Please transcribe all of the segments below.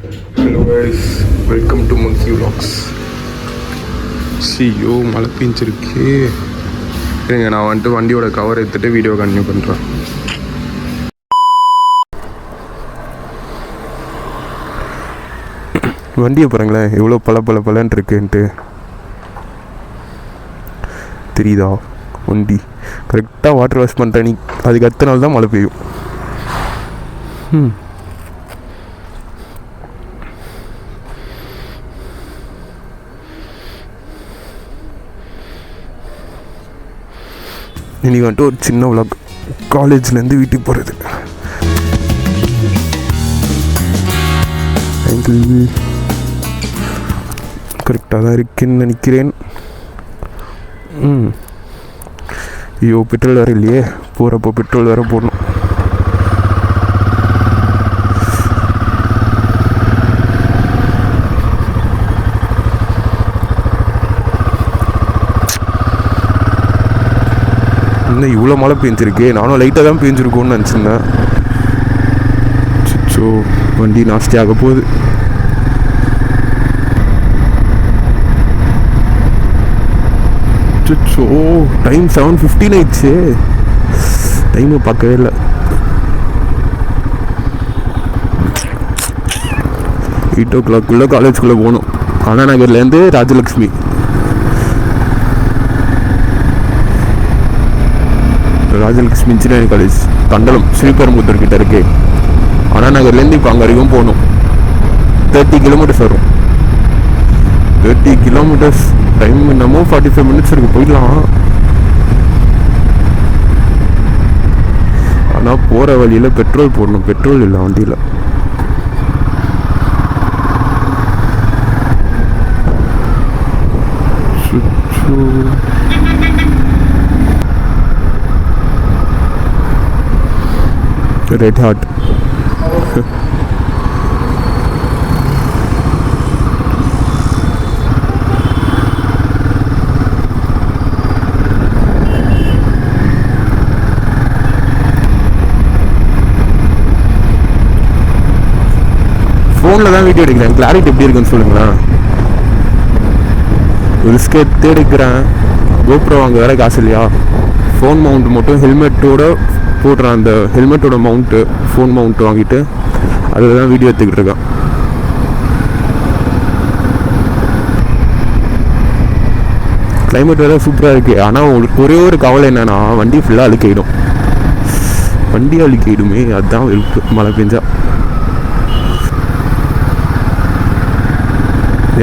Hello guys, welcome to monkey vlogs. ஐயோ மழை பெஞ்சிருக்கு. சரிங்க, நான் வந்துட்டு வண்டியோட கவர் எடுத்துகிட்டு வீடியோ கண்டினியூ பண்ணுறேன். வண்டியை பாருங்களேன் எவ்வளோ பலன்னு இருக்குன்ட்டு. தெரியுதா? வண்டி கரெக்டாக வாட்டர் வாஷ் பண்ணுறேன். நீ அதுக்கு அடுத்த நாள் தான் மழை பெய்யும். இன்றைக்கி வந்துட்டு ஒரு சின்ன vlog, காலேஜ்லேருந்து வீட்டுக்கு போகிறது. கரெக்டாக தான் இருக்குன்னு நினைக்கிறேன். ஐயோ பெட்ரோல் வேறு இல்லையே, போகிறப்போ பெட்ரோல் வேறு போடணும். இன்னும் இவ்வளோ மழை பெஞ்சிருக்கு. நானும் லைட்டாக தான் பெஞ்சிருக்கோன்னு நினச்சிருந்தேன். ஸோ வண்டி நாஸ்தி ஆக போகுது. ஸோ டைம் 7:15 ஆயிடுச்சு. டைமை பார்க்கவே இல்லை. 8 o'clock காலேஜுக்குள்ளே போகணும். அண்ணா நகர்லேருந்து ராஜலக்ஷ்மி. ராஜலக்ஷ்மி இன்ஜினியரிங் காலேஜ் தண்டலம் ஸ்ரீபெரும்புத்தூர் கிட்ட இருக்கு. அண்ணா நகர்லேருந்து இப்போ அங்கே வரைக்கும் போகணும். 30 kilometers வரும். 30 kilometers. டைம் இன்னமும் 45 minutes இருக்கு, போயிடலாம். ஆனால் போகிற வழியில் பெட்ரோல் போடணும். பெட்ரோல் இல்லை வண்டியில். Red hot. ஃபோனில் தான் வீடியோ எடுக்கிறேன். கிளாரிட்டி எப்படி இருக்குன்னு சொல்லுங்களேன். ரிஸ்க் எடுத்து எடுக்கிறேன். கோப்ரோ வாங்க வேறு காசு இல்லையா. ஃபோன் மவுண்ட் மட்டும் ஹெல்மெட்டோட போடுறேன். அந்த ஹெல்மெட்டோட மவுண்ட்டு, ஃபோன் மவுண்ட்டு வாங்கிட்டு அதில் தான் வீடியோ எடுத்துக்கிட்டு இருக்கேன். கிளைமேட் வேறு சூப்பராக இருக்குது. ஆனால் ஒரே ஒரு கவலை என்னென்னா, வண்டி ஃபுல்லாக அழுக்கிடும். வண்டி அழுக்கிடுமே, அதுதான் வெறுப்பு மழை பெஞ்சா.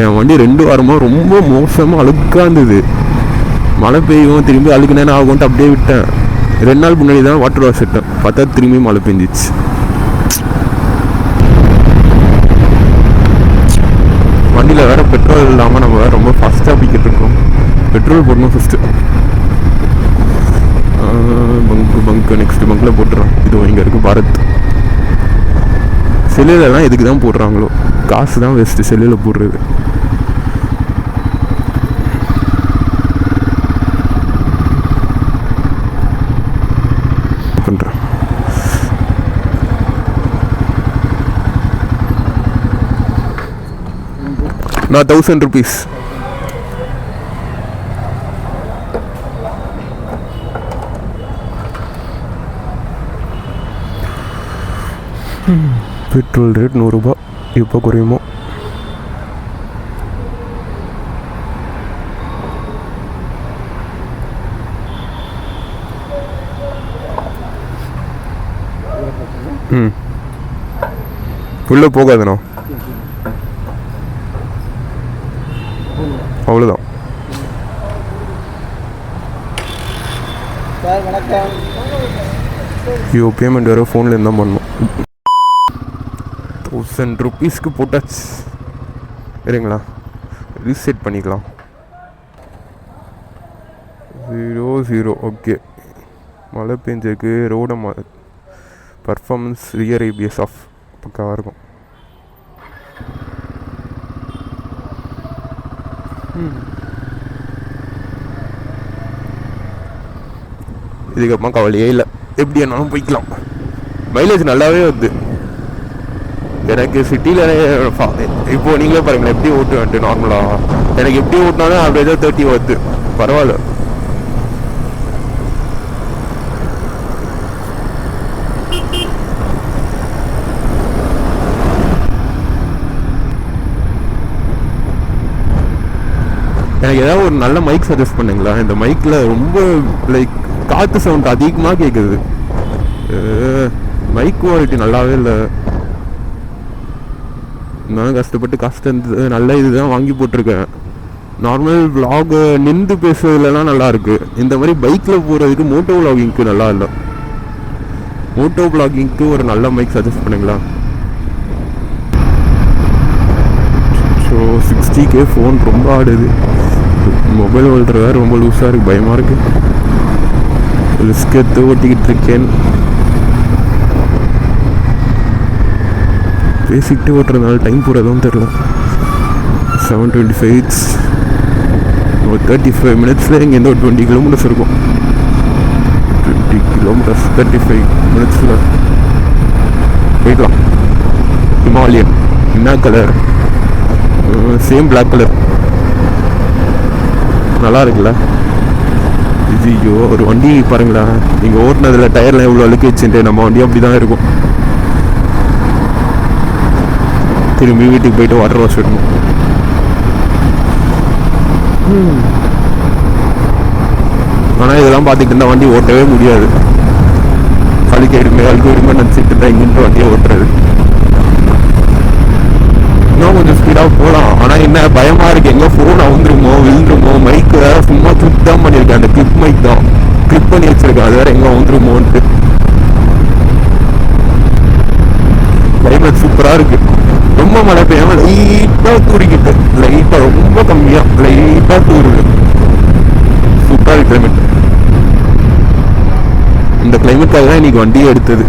என் வண்டி 2 வாரமாக ரொம்ப மோசமாக அழுக்காக இருந்தது. மழை பெய்யும் திரும்பி அழுக்குனேன்னு ஆகும்ட்டு அப்படியே விட்டேன். 2 நாள் முன்னாடி தான் வாட்டர் வாஷ் விட்டேன். பார்த்தா திரும்பி மழை பெஞ்சிச்சு. வண்டியில் வேறு பெட்ரோல் இல்லாமல் நம்ம வேறு ரொம்ப ஃபாஸ்ட்டாக பிக்கிட்டு இருக்கோம். பெட்ரோல் போடணும் ஃபஸ்ட்டு. பங்கு நெக்ஸ்ட் பங்கில் போட்டுறோம். இது இங்கே இருக்குது பாரத். செல்லுலலாம் எதுக்கு தான் போடுறாங்களோ, காசு தான் வேஸ்ட்டு செல்லில் போடுறது. பண்ணுறேன். நான் 1000 rupees. பெட்ரோல் ரேட் 100 ரூபா. இப்போ குறையுமோ? உள்ளே போகாதுண்ணா, அவ்வளோதான். ஐயோ பேமெண்ட் வேறு ஃபோனில் இருந்தால் பண்ணணும். 1000 rupeesக்கு போட்டாச்சு. சரிங்களா, ரீசெட் பண்ணிக்கலாம். 00. ஓகே, மழை பெஞ்சிருக்கு. ரோட பர்ஃபார்மன்ஸ் ரியர் ஏபிஎஸ் ஆஃப் பக்காவாக இருக்கும். இதுக்கப்புறமா கவலையே இல்லை. எப்படி என்னாலும் போய்க்கலாம். மைலேஜ் நல்லாவே வருது. எனக்கு சிட்டியில் இப்போ நீங்களே பாருங்களேன் எப்படி ஓட்டுவேன்ட்டு நார்மலாக எனக்கு எப்படி ஓட்டினாலும் அப்படி ஏதோ 30 வருது பரவாயில்ல. எனக்கு ஏதாவது ஒரு நல்ல மைக் சஜஸ்ட் பண்ணுங்களா? இந்த மைக்கில் ரொம்ப லைக் காற்று சவுண்ட் அதிகமாக கேட்குது. மைக் குவாலிட்டி நல்லாவே இல்லை. நான் கஷ்டப்பட்டு நல்ல இதுதான் வாங்கி போட்டிருக்கேன். நார்மல் விலாக் நின்று பேசுறதுலாம் நல்லா இருக்கு. இந்த மாதிரி பைக்கில் போகிறதுக்கு மோட்டோ விலாகிங்க்கு நல்லா இல்லை. மோட்டோ விலாகிங்க்கு ஒரு நல்ல மைக் சஜஸ்ட் பண்ணுங்களா? ஸோ 60K ஃபோன் ரொம்ப ஆடுது. மொபைல் ஹோல்டர் வேறு ரொம்ப லூஸாக இருக்குது, பயமாக இருக்குது. ரிஸ்க் எடுத்து ஓட்டிக்கிட்டு இருக்கேன். பேசிக்கிட்டு ஓட்டுறதுனால டைம் போகிறதும் தெரில. 7:25 ஒரு 35 மினிட்ஸில் இங்கேருந்து ஒரு 20 கிலோமீட்டர்ஸ் இருக்கும். 20 கிலோமீட்டர்ஸ் 35 மினிட்ஸில் போய்க்கலாம். ஹிமாலயன் என்ன கலர்? சேம் பிளாக் கலர், நல்லா இருக்குல்ல? ஐயோ ஒரு வண்டி பாருங்களேன், நீங்கள் ஓட்டினதில் டயர்லாம் எவ்வளோ அழுக்கு வச்சுட்டு நம்ம வண்டி அப்படி தான் இருக்கும். திரும்பி வீட்டுக்கு போயிட்டு வாட்டர் வாஷ் விடணும். ஆனால் இதெல்லாம் பார்த்துக்கிட்டு இருந்தால் வண்டி ஓட்டவே முடியாது. அழுக்கு விடுமே நினச்சிட்டு தான் இங்கிட்டு வண்டியை ஓட்டுறது. இன்னும் கொஞ்சம் ஸ்பீடாக போகலாம். ஆனால் என்ன பயமாக இருக்குது, எங்கே ஃபோன் அவுந்துருமோ விழுந்துருமோ. மைக்கு வேறு சும்மா கிளிப் தான் பண்ணியிருக்கேன், அந்த கிளிப் மைக் தான் கிளிப் பண்ணி வச்சுருக்கேன். அது வேறு எங்கே அவுந்துருமோன்ட்டு. கிளைமேட் சூப்பராக இருக்குது. ரொம்ப மழை பெய்யாம லைட்டாக தூரிக்கிட்டு, லைட்டாக ரொம்ப கம்மியாக லைட்டாக தூருது. சூப்பராக இருக்கு கிளைமேட். இந்த கிளைமேட்டாக தான் இன்னைக்கு வண்டியை எடுத்தது.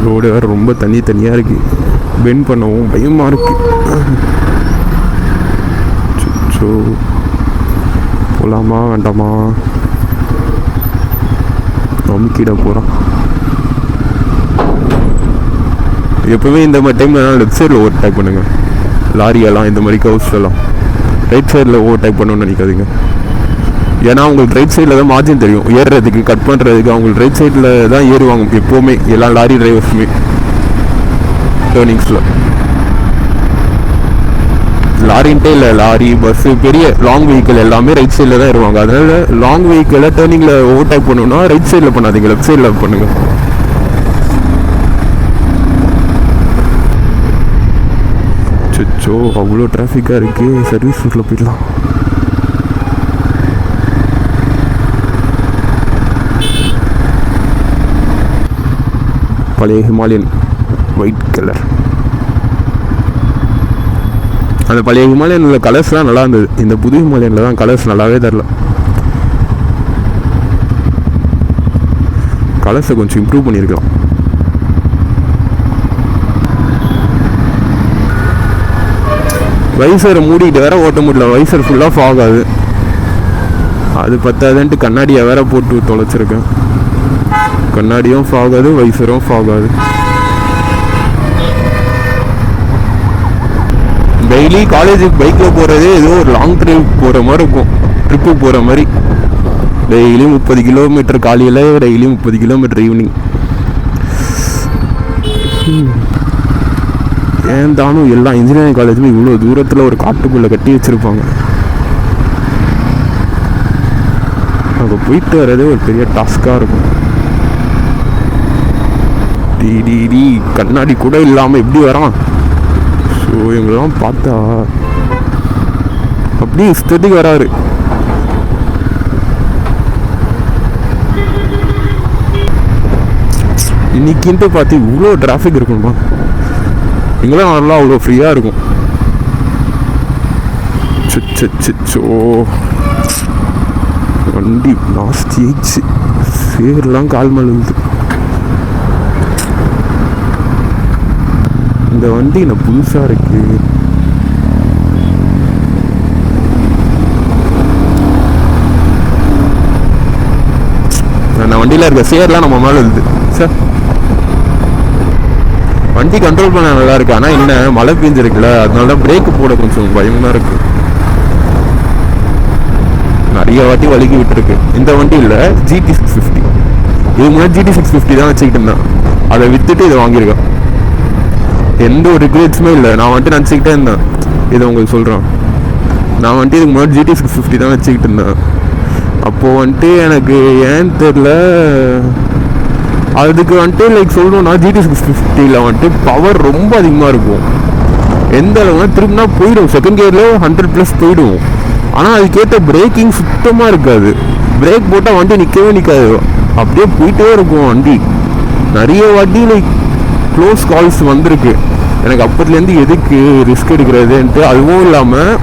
ரோடு வேறு ரொம்ப தனியாக இருக்கு. பெண்ட் பண்ணவும் பயமாக இருக்கு. ஸோ போகலாமா வேண்டாமா? அமுக்கிட போகிறோம். எப்போவுமே இந்த மாதிரி டைமில் லெஃப்ட் சைடில் ஓவர் டேக் பண்ணுங்கள். லாரியெல்லாம் இந்த மாதிரி கவுஸ்லாம் ரைட் சைடில் ஓவர் டேக் பண்ணணும்னு நினைக்காதீங்க. ஏன்னா அவங்களுக்கு ரைட் சைடில் தான் மார்ஜின் தெரியும். ஏறுறதுக்கு கட் பண்ணுறதுக்கு அவங்களுக்கு ரைட் சைடில் தான் ஏறுவாங்க எப்போவுமே எல்லா லாரி டிரைவர்ஸுமே. டேர்னிங்ஸில் லாரின்ட்டே இல்லை, லாரி பஸ்ஸு பெரிய லாங் வெஹிக்கிள் எல்லாமே ரைட் சைடில் தான் ஏறுவாங்க. அதனால லாங் வெஹிக்கிளை டேர்னிங்கில் ஓவர் டேக் பண்ணணும்னா ரைட் சைடில் பண்ணாதீங்க, லெஃப்ட் சைடில் பண்ணுங்கள். சோ அவ்வளோ டிராஃபிக்காக இருக்குது. சர்வீஸ் ரோட்டில் போயிடலாம். பழைய ஹிமாலயன் ஒயிட் கலர். அந்த பழைய ஹிமாலயனில் கலர்ஸ்லாம் நல்லா இருந்தது. இந்த புது ஹிமாலயனில் தான் கலர்ஸ் நல்லாவே தரல. கலர்ஸை கொஞ்சம் இம்ப்ரூவ் பண்ணியிருக்கலாம். வைசரை மூடிக்கிட்டு வேற ஓட்ட முடியல. வைசர் ஃபுல்லாக ஆகாது. அது பத்தாதுன்ட்டு கண்ணாடியை வேற போட்டு தொலைச்சிருக்கேன். கண்ணாடியும் ஆகாது, வைசரும் ஆகாது. டெய்லி காலேஜுக்கு பைக்கில் போகிறதே ஏதோ ஒரு லாங் ட்ரிப் போகிற மாதிரி இருக்கும். ட்ரிப்பு போகிற மாதிரி டெய்லி 30 கிலோமீட்டர் காலையில், டெய்லி 30 கிலோமீட்டர் ஈவினிங். ஏன் தானும் எல்லா இன்ஜினியரிங் காலேஜுமே இவ்வளோ தூரத்தில் ஒரு காட்டுக்குள்ளே கட்டி வச்சுருப்பாங்க. அங்கே போயிட்டு வர்றதே ஒரு பெரிய டாஸ்காக இருக்கும். டி கண்ணாடி கூட இல்லாமல் எப்படி வரான்? ஸோ இவங்கெல்லாம் பார்த்தா அப்படியே இஷ்டத்துக்கு வராரு. இன்னைக்குன்ட்டு பார்த்து இவ்வளோ டிராஃபிக் இருக்கணுமா? இங்கெல்லாம் நல்லா அவ்வளோ ஃப்ரீயாக இருக்கும். சோ வண்டி லாஸ்ட் ஏச்சு சேரெலாம் கால் மழுது. இந்த வண்டி என்ன புதுசாக இருக்கு. அந்த வண்டியில் இருக்க சேர்லாம் நம்ம மேலே இருக்குது சார். வண்டி கண்ட்ரோல் பண்ண நல்லா இருக்கு. ஆனால் என்ன மழை பெஞ்சிருக்குல்ல, அதனால தான் பிரேக்கு போட கொஞ்சம் பயமாக இருக்கு. நிறைய வாட்டி வலிக்கி விட்டுருக்கு. இந்த வண்டி இல்லை, GT 650. இதுக்கு முன்னாடி GT 650 தான் வச்சுக்கிட்டு இருந்தேன். அதை விற்றுட்டு இதை வாங்கியிருக்கேன். எந்த ஒரு ரிக்ரெட்ஸுமே இல்லை. நான் வந்துட்டு நினச்சிக்கிட்டே இருந்தேன், இதை உங்களுக்கு சொல்கிறேன். நான் வந்துட்டு இதுக்கு முன்னாடி GT 650 தான் வச்சுக்கிட்டு இருந்தேன். அப்போது வந்துட்டு எனக்கு ஏன்னு தெரில, அதுக்கு வந்துட்டு லைக் சொல்லணும்னா GT 650 வந்துட்டு பவர் ரொம்ப அதிகமாக இருக்கும். எந்த அளவுனா திரும்பினா போயிடும், செகண்ட் கியரில் 100+ போயிடும். ஆனால் அதுக்கேற்ற பிரேக்கிங் சுத்தமாக இருக்காது. பிரேக் போட்டால் வண்டி நிற்கவே நிற்காது, அப்படியே போயிட்டே இருக்கும் வண்டி. நிறைய வாட்டி லைக் க்ளோஸ் கால்ஸ் வந்திருக்கு எனக்கு. அப்போதுலேருந்து எதுக்கு ரிஸ்க் எடுக்கிறதுன்ட்டு. அதுவும் இல்லாமல்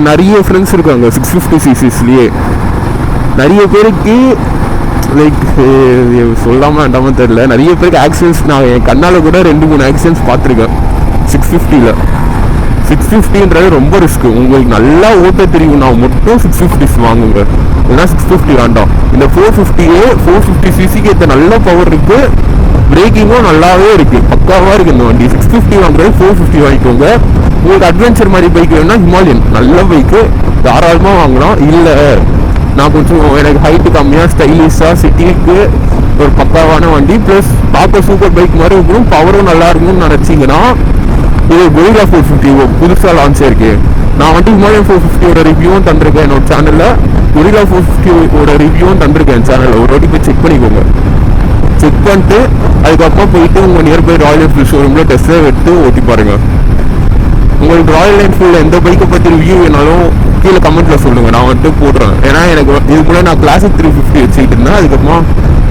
நிறைய ஃப்ரெண்ட்ஸ் இருக்காங்க 650ccஸ்லேயே. நிறைய பேருக்கு லைக் சொல்லாமல் வேண்டாமல் தெரில, நிறைய பேருக்கு ஆக்சிடென்ட்ஸ் நான் என் கண்ணால் கூட 2-3 ஆக்சிடென்ட்ஸ் பார்த்துருக்கேன் 650ல். 650ன்றது ரொம்ப ரிஸ்க்கு. உங்களுக்கு நல்லா ஓட்ட தெரியும்னா மட்டும் 650s வாங்குங்க, இல்லைனா 650 வேண்டாம். இந்த 450cc ஏற்ற நல்ல பவர் இருக்குது, பிரேக்கிங்கும் நல்லாவே இருக்குது, பக்காவாக இருக்குது இந்த வண்டி. 650 வாங்குறது 450 வாங்கிக்கோங்க. உங்களுக்கு அட்வென்ச்சர் மாதிரி பைக் வேணும்னா ஹிமாலயன் நல்ல பைக்கு, தாராளமாக வாங்கலாம். இல்லை நான் கொஞ்சம் எனக்கு ஹைட்டு கம்மியாக ஸ்டைலிஷாக சிட்டிக்கு ஒரு பக்காவான வண்டி, ப்ளஸ் பார்க்க சூப்பர் பைக் மாதிரி இருக்கணும், பவரும் நல்லா இருக்கும்னு நினச்சிங்கன்னா இது கொரில்லா 450 புதுசாக லான்ச் ஆயிருக்கு. நான் வந்துட்டு ஹிமாலயன் 450 ரிவ்யூவும் தந்திருக்கேன் என்னோட சேனலில், கொரில்லா 450 ரிவ்யூவும் தந்திருக்கேன் என் சேனலில். ஒரு வாட்டி போய் செக் பண்ணிக்கோங்க. செக் பண்ணிட்டு அதுக்கப்புறம் போயிட்டு உங்கள் நியர்பை ராயல் என்ஃபீல்ட் ஷோரூமில் டெஸ்ட் ட்ரைவ் எடுத்து ஓட்டி பாருங்கள். உங்களுக்கு ராயல் என்ஃபீல்டில் எந்த பைக்கை பற்றி ரிவ்யூ வேணாலும் கீழே கமெண்ட்டில் சொல்லுங்கள், நான் வந்துட்டு போடுறேன். ஏன்னா எனக்கு இதுக்குள்ளே நான் கிளாசிக் 350 வச்சுக்கிட்டு இருந்தேன். அதுக்கப்புறமா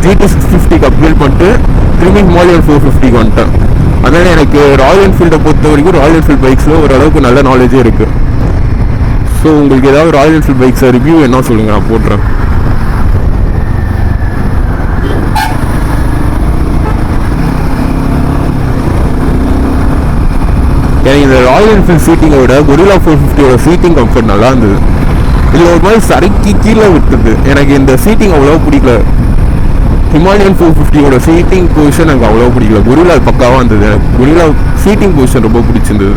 GT 650க்கு அப்கிரேட் பண்ணிட்டு திரும்பி ஹிமாலயன் 450க்கு வந்துட்டேன். அதனால் எனக்கு ராயல் என்ஃபீல்டை பொறுத்த வரைக்கும் ராயல் என்ஃபீல்ட் பைக்ஸில் ஓரளவுக்கு நல்ல நாலேஜே இருக்குது. ஸோ உங்களுக்கு ஏதாவது ராயல் என்ஃபீல்ட் பைக்ஸை ரிவ்யூ என்ன சொல்லுங்கள், நான் போடுறேன். எனக்கு இந்த ராயல் என்ஃபீல்ட் சீட்டிங்கை விட கொரில்லா 450யோட சீட்டிங் கம்ஃபர்ட் நல்லா இருந்தது. இதில் ஒரு மாதிரி சறுக்கி கீழே விட்டுது. எனக்கு இந்த சீட்டிங் அவ்வளோ பிடிக்கல. ஹிமாலயன் 450யோட சீட்டிங் பொசிஷன் எனக்கு அவ்வளோ பிடிக்கல. கொரில்லா பக்காவாக இருந்தது. எனக்கு கொரில்லா சீட்டிங் பொசிஷன் ரொம்ப பிடிச்சிருந்தது.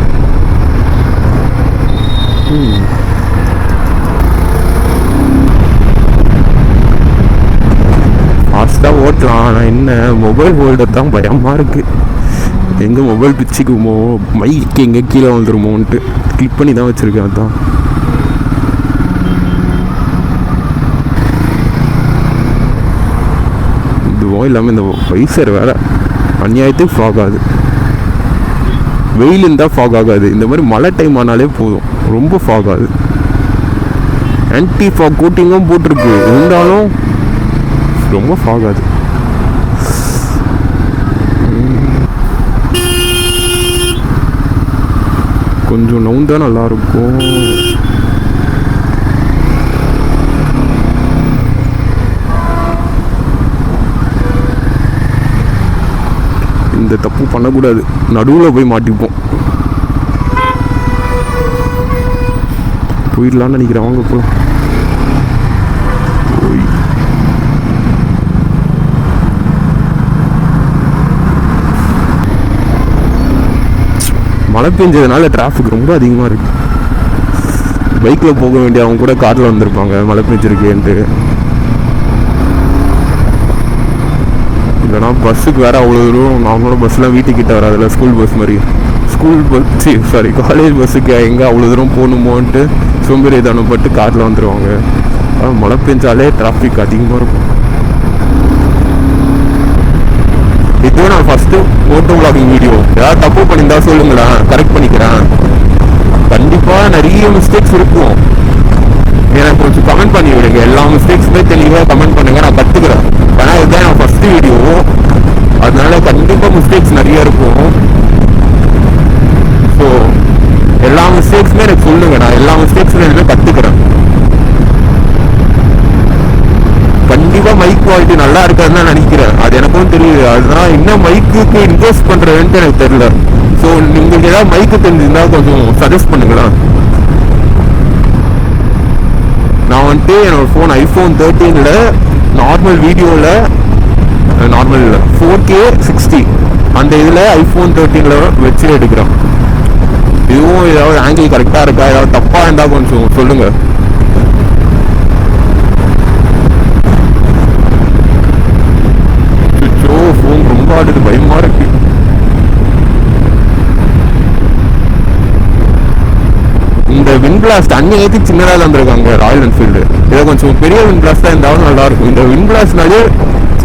ஃபாஸ்ட்டாக ஓட்டலாம், ஆனால் என்ன மொபைல் ஹோல்டர் தான் பயமாக இருக்குது. எங்கே மொபைல் பிச்சுக்குமோ, மைக்கு எங்கே கீழே வந்துடுமோன்ட்டு கிளிக் பண்ணி தான் வச்சுருக்கேன். அதுதான் இதுவும் இல்லாமல் இந்த வைசர் வேறு அநியாயத்துக்கு ஃபாக் ஆகுது. வெயில் இருந்தால் ஃபாக் ஆகாது, இந்த மாதிரி மழை டைம் ஆனாலே போதும் ரொம்ப ஃபாக் ஆகுது. ஆன்டி ஃபாக் கோட்டிங்கும் போட்டிருக்கு, இருந்தாலும் ரொம்ப ஃபாக் ஆகுது. கொஞ்சம் நவுந்தா நல்லாயிருக்கும். இந்த தப்பு பண்ணக்கூடாது, நடுவில் போய் மாட்டிப்போம். போயிடலான்னு நினைக்கிறேன், வாங்க போகலாம். மழை பெஞ்சதுனால டிராஃபிக் ரொம்ப அதிகமாக இருக்குது. பைக்கில் போக வேண்டிய அவங்க கூட காரில் வந்திருப்பாங்க மழை பெஞ்சிருக்கேன்ட்டு. இல்லைனா பஸ்ஸுக்கு வேறு அவ்வளோ தூரம். நார்மலாக பஸ்ஸெலாம் வீட்டுக்கிட்ட வராதில்ல, ஸ்கூல் பஸ் மாதிரி. ஸ்கூல் பஸ் காலேஜ் பஸ்ஸுக்கு எங்கே அவ்வளோ தூரம் போகணுமோன்ட்டு சோம்பேறித்தனப்பட்டு காரில் வந்துடுவாங்க. மழை பெஞ்சாலே டிராஃபிக் அதிகமாக இருக்கும். இதுவும் நான் ஃபஸ்ட்டு ஃபோட்டோ விளாகிங் வீடியோ. ஏதாவது தப்பு பண்ணியிருந்தா சொல்லுங்களா, கரெக்ட் பண்ணிக்கிறேன். கண்டிப்பாக நிறைய மிஸ்டேக்ஸ் இருக்கும், எனக்கு கொஞ்சம் கமெண்ட் பண்ணி விடுங்க. எல்லா மிஸ்டேக்ஸுமே தெளிவாக கமெண்ட் பண்ணுங்கள், நான் கற்றுக்குறேன். ஏன்னா இதுதான் என் ஃபஸ்ட்டு வீடியோ, அதனால கண்டிப்பாக மிஸ்டேக்ஸ் நிறைய இருக்கும். ஸோ எல்லா மிஸ்டேக்ஸுமே எனக்கு சொல்லுங்கள், நான் எல்லா மிஸ்டேக்ஸுமே கற்றுக்குறேன். கண்டிப்பாக மைக் குவாலிட்டி நல்லா இருக்காதுன்னு நான் நினைக்கிறேன், அது எனக்கும் தெரியுது. அதுதான் இன்னும் மைக்குக்கு இன்வெஸ்ட் பண்ணுறதுன்ட்டு எனக்கு தெரியல. ஸோ நீங்கள் ஏதாவது மைக்கு தெரிஞ்சிருந்தா கொஞ்சம் சஜஸ்ட் பண்ணுங்களா. நான் வந்துட்டு என்னோடய ஃபோன் iPhone 13ல் நார்மல் வீடியோவில் நார்மல் 4K 60 அந்த இதில் iPhone 13 வச்சு எடுக்கிறோம். இதுவும் ஏதாவது ஆங்கிள் கரெக்டாக இருக்கா, ஏதாவது தப்பாக இருந்தால் கொஞ்சம் சொல்லுங்கள். ஃபோன் ரொம்ப ஆடுது, பயமாக இருக்கு. இந்த வின் பிளாஸ்ட் அன்னைக்கு சின்னதாக இருந்திருக்காங்க ராயல் என்ஃபீல்டு. இதை கொஞ்சம் பெரிய வின் பிளாஸ்டாக இருந்தாலும் நல்லாயிருக்கும். இந்த வின் பிளாஸ்ட்னாலே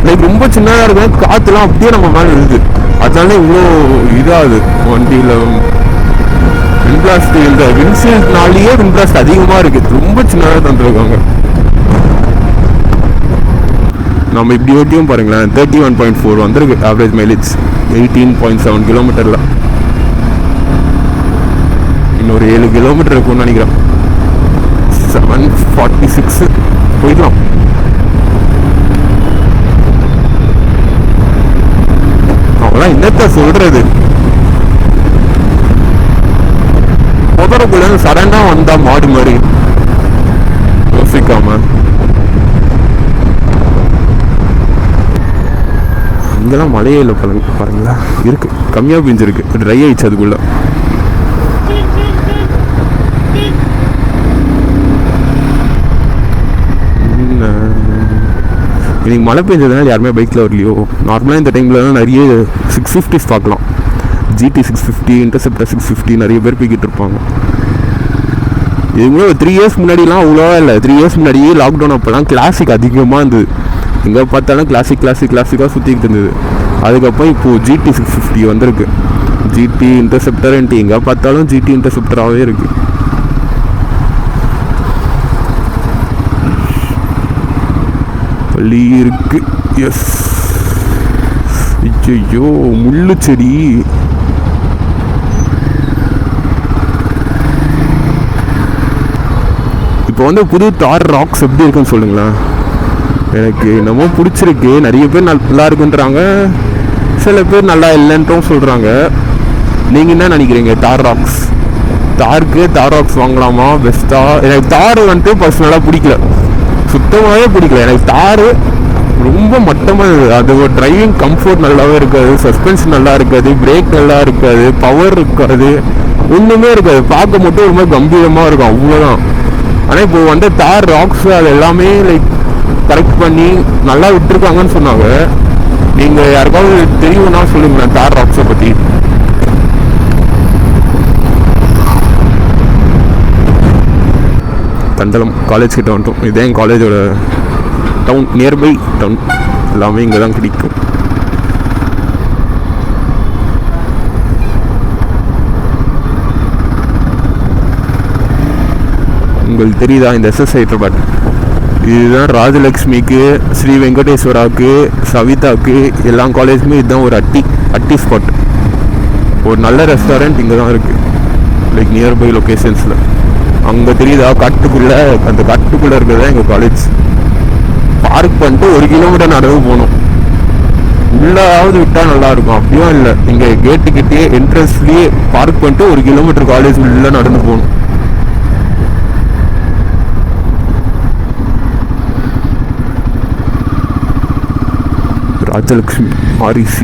லைக் ரொம்ப சின்னதாக இருக்கும், காற்றுலாம் அப்படியே நம்ம மேலே இருக்குது. அதனால இவ்வளோ இதாகுது வண்டியில். வின் பிளாஸ்ட் இந்த வின்சீல்ட்னாலேயே வின் பிளாஸ்ட் அதிகமாக இருக்குது, ரொம்ப சின்னதாக தந்துருக்காங்க. நம்ம இப்படி ஓட்டியும் பாருங்களேன், 31.4 வந்திருக்கு ஆவரேஜ் மைலேஜ், 18.7 கிலோமீட்டரில். இன்னொரு 7 கிலோமீட்டர் இருக்கும்னு நினைக்கிறேன். 746 போயிடலாம். அவங்களாம் என்னத்த சொல்றது, புதறக்குள்ள சடனா வந்தா மாடு மாதிரி யோசிக்காம. இங்கெல்லாம் மழையே இல்லை பாருங்களா, இருக்கு கம்மியாக பெஞ்சிருக்கு, ட்ரை ஆயிடுச்சு அதுக்குள்ள. இன்னைக்கு மழை பெஞ்சதுனால யாருமே பைக்கில் வரலையோ. நார்மலாக இந்த டைமில் நிறைய 650s பார்க்கலாம். GT 650, இன்டர்செப்டர் 650 நிறைய பேர் போய்கிட்டு இருப்பாங்க. இதுக்குமே 3 இயர்ஸ் முன்னாடிலாம் அவ்வளோவா இல்லை. 3 இயர்ஸ் முன்னாடியே லாக்டவுன் அப்போலாம் கிளாசிக் அதிகமாக இருந்தது. எங்கே பார்த்தாலும் கிளாசிக்காக சுற்றிக்கிட்டு இருந்தது. அதுக்கப்புறம் இப்போது GT 650 வந்திருக்கு. GT இன்டர்செப்டர் எங்கே பார்த்தாலும் GT இன்டர்செப்டராகவே இருக்குது. பள்ளி இருக்கு. எஸ், ஐயோ முள்ளு செடி. இப்போ வந்து புது தார் ராக்ஸ் எப்படி இருக்குன்னு சொல்லுங்களேன். எனக்கு என்னமோ பிடிச்சிருக்கு. நிறைய பேர் நல்லா இருக்குன்றாங்க, சில பேர் நல்லா இல்லைன்ட்டும் சொல்கிறாங்க. நீங்கள் என்ன நினைக்கிறீங்க? தார் ராக்ஸ் வாங்கலாமா பெஸ்ட்டா? எனக்கு தார் வந்துட்டு பர்சனலாக பிடிக்கல, சுத்தமாகவே பிடிக்கல. எனக்கு தார் ரொம்ப மட்டமாக இருக்குது. அது ஒரு டிரைவிங் கம்ஃபர்ட் நல்லாவே இருக்காது, சஸ்பென்ஷன் நல்லா இருக்காது, பிரேக் நல்லா இருக்காது, பவர் இருக்காது, ஒன்றுமே இருக்காது. பார்க்க மட்டும் ஒரு மாதிரி கம்பீரமாக இருக்கும், அவ்வளோதான். ஆனால் இப்போ வந்து தார் ராக்ஸ் அது எல்லாமே லைக் கரெக்ட் பண்ணி நல்லா விட்டுருக்காங்கன்னு சொன்னாங்க. நீங்கள் யாருக்காவது தெரியும்னா சொல்லுங்களேன் தார் ராக்ஸை பற்றி. தண்டலம் காலேஜ் கிட்ட வந்துட்டோம். இதே என் காலேஜோட டவுன், நியர்பை டவுன் எல்லாமே இங்கே தான் கிடைக்கும். உங்களுக்கு தெரியுதா இந்த SS ஹைட்ராபாத்? இதுதான் ராஜலக்ஷ்மிக்கு, ஸ்ரீ வெங்கடேஸ்வராவுக்கு, சவிதாவுக்கு எல்லா காலேஜுமே இதுதான் ஒரு அட்டி ஸ்பாட். ஒரு நல்ல ரெஸ்டாரண்ட் இங்கே தான் இருக்குது, லைக் நியர்பை லொக்கேஷன்ஸில். அங்கே தெரியுதா காட்டுக்குள்ளே, அந்த காட்டுக்குள்ளே இருக்கிறதா எங்கள் காலேஜ். பார்க் பண்ணிட்டு 1 கிலோமீட்டர் நடவு போகணும். உள்ளாவது விட்டால் நல்லாயிருக்கும், அப்படியும் இல்லை. இங்கே கேட்டுக்கிட்டே என்ட்ரன்ஸ்லேயே பார்க் பண்ணிட்டு 1 கிலோமீட்டர் காலேஜ் உள்ளே நடந்து போகணும். ராஜலக்ஷ்மி REC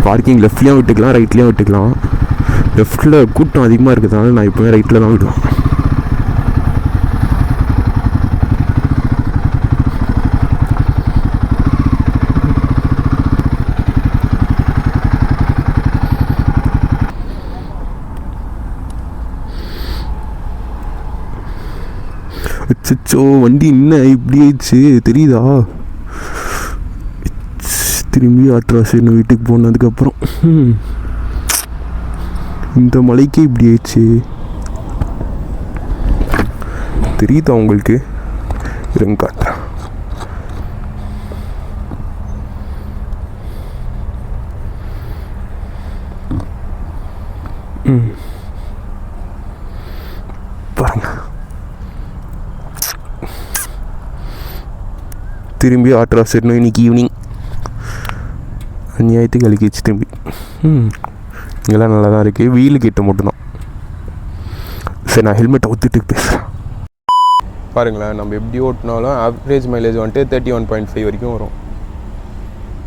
பார்க்கிங் லெஃப்ட்லேயும் விட்டுக்கலாம், ரைட்லேயும் விட்டுக்கலாம். லெஃப்டில் கூட்டம் அதிகமாக இருக்கிறதுனால நான் இப்போவே ரைட்டில் தான் விடுவேன். அச்சோ, வண்டி இன்னும் இப்படி ஆயிடுச்சு தெரியுதா? திரும்பி ஆட்ராசின்னு வீட்டுக்கு போனதுக்கப்புறம் இந்த மலைக்கு இப்படி ஆயிடுச்சு தெரியுதா உங்களுக்கு? இருங்க காட்டுறேன். பாருங்க, திரும்பி ஆட்ராசிடணும் இன்னைக்கு ஈவினிங். அநியாயத்துக்கு கழிக்கிச்சு திரும்பி. இங்கெல்லாம் நல்லா தான் இருக்குது, வீலு கிட்ட மட்டும்தான். சரி, நான் ஹெல்மெட்டை ஒத்துட்டு பேசுகிறேன். பாருங்களேன், நம்ம எப்படி ஓட்டினாலும் ஆவரேஜ் மைலேஜ் வந்துட்டு 31.5 வரைக்கும் வரும்.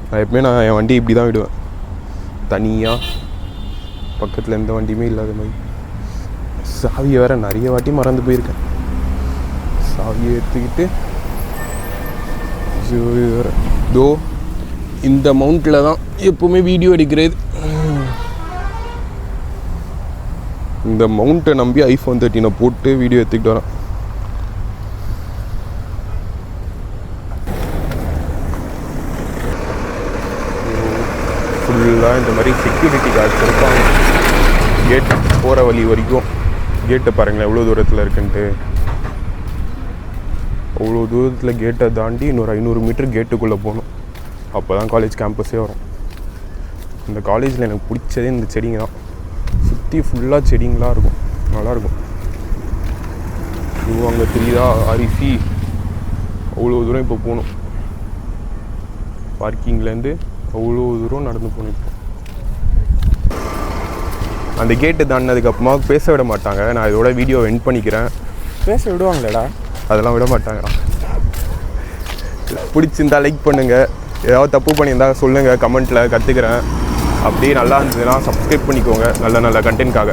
நான் எப்பவுமே என் வண்டி இப்படி தான் விடுவேன், தனியாக, பக்கத்தில் எந்த வண்டியுமே இல்லாத மாதிரி. சாவியை வேறு நிறைய வாட்டி மறந்து போயிருக்கேன். சாவியை எடுத்துக்கிட்டு வேறு தோ இந்த மவுண்டில் தான் எப்போவுமே வீடியோ எடுக்கிறது. இந்த மவுண்ட்டை நம்பி iPhone 13 போட்டு வீடியோ எடுத்துக்கிட்டு வரேன். ஃபுல்லாக இந்த மாதிரி செக்யூரிட்டி கார்ட்ஸ் இருப்பாங்க கேட் போகிற வழி வரைக்கும். கேட்டை பாருங்களேன் எவ்வளோ தூரத்தில் இருக்குன்ட்டு. அவ்வளோ தூரத்தில் கேட்டை தாண்டி இன்னொரு 500 மீட்டர் கேட்டுக்குள்ளே போகணும். அப்போ தான் காலேஜ் கேம்பஸே வரும். இந்த காலேஜில் எனக்கு பிடிச்சதே இந்த செடிங்க தான். சுற்றி ஃபுல்லாக செடிங்களாக இருக்கும், நல்லாயிருக்கும். இது அங்கே தெரியுதா அரிசி, அவ்வளோ தூரம் இப்போ போகணும். பார்க்கிங்லேருந்து அவ்வளோ தூரம் நடந்து போகணும். இப்போ அந்த கேட்டு தாண்டினதுக்கப்புறமா பேச விட மாட்டாங்க. நான் இதோட வீடியோ எண்ட் பண்ணிக்கிறேன். பேச விடுவாங்களேடா? அதெல்லாம் விட மாட்டாங்க. பிடிச்சிருந்தா லைக் பண்ணுங்கள், ஏதாவது தப்பு பண்ணியிருந்தால் சொல்லுங்கள் கமெண்ட்டில், கற்றுக்கிறேன். அப்படியே நல்லா இருந்ததுன்னா சப்ஸ்கிரைப் பண்ணிக்கோங்க நல்ல நல்ல கண்டென்ட்காக.